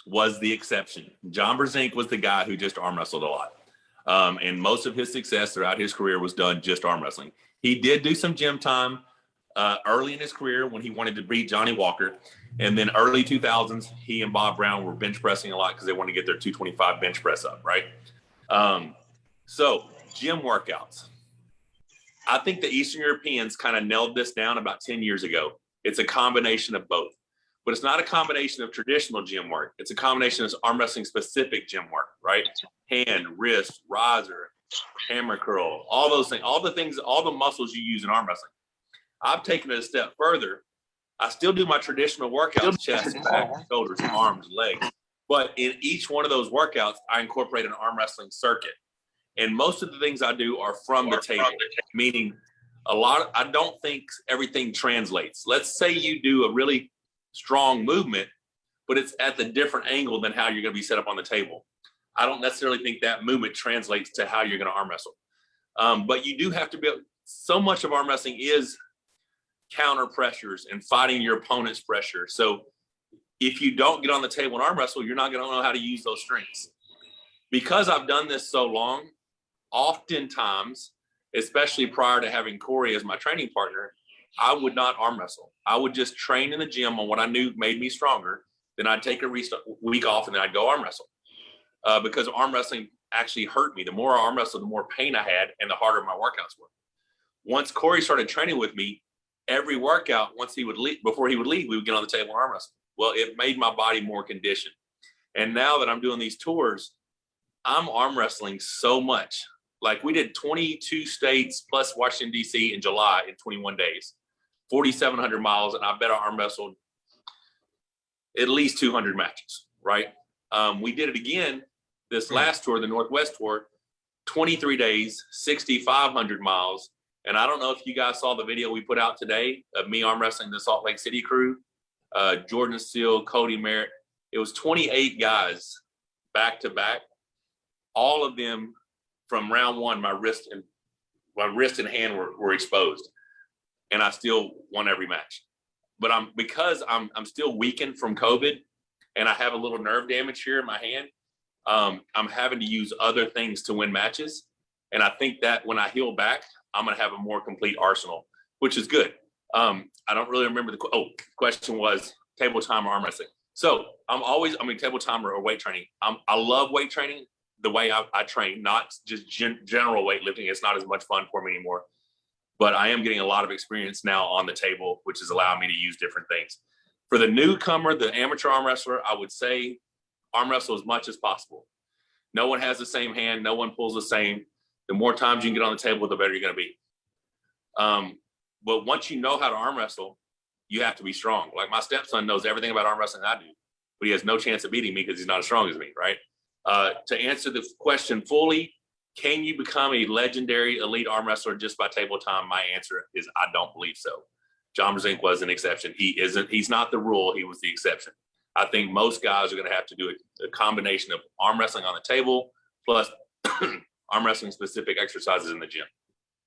was the exception. John Brzenk was the guy who just arm wrestled a lot. And most of his success throughout his career was done just arm wrestling. He did do some gym time early in his career when he wanted to beat Johnny Walker. And then early 2000s, he and Bob Brown were bench pressing a lot because they wanted to get their 225 bench press up, right? So gym workouts. I think the Eastern Europeans kind of nailed this down about 10 years ago. It's a combination of both. But it's not a combination of traditional gym work. It's a combination of arm wrestling specific gym work, right? Hand, wrist, riser, hammer curl, all those things, all the muscles you use in arm wrestling. I've taken it a step further. I still do my traditional workouts, chest, back, shoulders, arms, legs. But in each one of those workouts, I incorporate an arm wrestling circuit. And most of the things I do are from the table, meaning I don't think everything translates. Let's say you do a really strong movement, but it's at the different angle than how you're going to be set up on the table. I don't necessarily think that movement translates to how you're going to arm wrestle. But you do have to be, so much of arm wrestling is counter pressures and fighting your opponent's pressure. So if you don't get on the table and arm wrestle, you're not going to know how to use those strengths. Because I've done this so long, oftentimes, especially prior to having Corey as my training partner, I would not arm wrestle. I would just train in the gym on what I knew made me stronger. Then I'd take a week off and then I'd go arm wrestle. Because arm wrestling actually hurt me. The more I arm wrestled, the more pain I had and the harder my workouts were. Once Corey started training with me, every workout, before he would leave, we would get on the table and arm wrestle. Well, it made my body more conditioned. And now that I'm doing these tours, I'm arm wrestling so much. Like we did 22 states plus Washington, D.C. in July in 21 days. 4,700 miles, and I bet I arm wrestled at least 200 matches, right? We did it again this last tour, the Northwest tour, 23 days, 6,500 miles. And I don't know if you guys saw the video we put out today of me arm wrestling the Salt Lake City crew, Jordan Steele, Cody Merritt. It was 28 guys back to back. All of them from round one, my wrist and hand were exposed. And I still won every match. But because I'm still weakened from COVID and I have a little nerve damage here in my hand, I'm having to use other things to win matches. And I think that when I heal back, I'm going to have a more complete arsenal, which is good. I don't really remember the question was table time or arm wrestling. So table time or weight training. I love weight training the way I train, not just general weightlifting. It's not as much fun for me anymore. But I am getting a lot of experience now on the table, which is allowing me to use different things. For the newcomer, the amateur arm wrestler, I would say arm wrestle as much as possible. No one has the same hand. No one pulls the same. The more times you can get on the table, the better you're going to be. But once you know how to arm wrestle, you have to be strong. Like my stepson knows everything about arm wrestling I do, but he has no chance of beating me because he's not as strong as me, right? To answer the question fully, can you become a legendary elite arm wrestler just by table time? My answer is I don't believe so. John Brzenk was an exception. He's not the rule. He was the exception. I think most guys are going to have to do a combination of arm wrestling on the table plus arm wrestling specific exercises in the gym.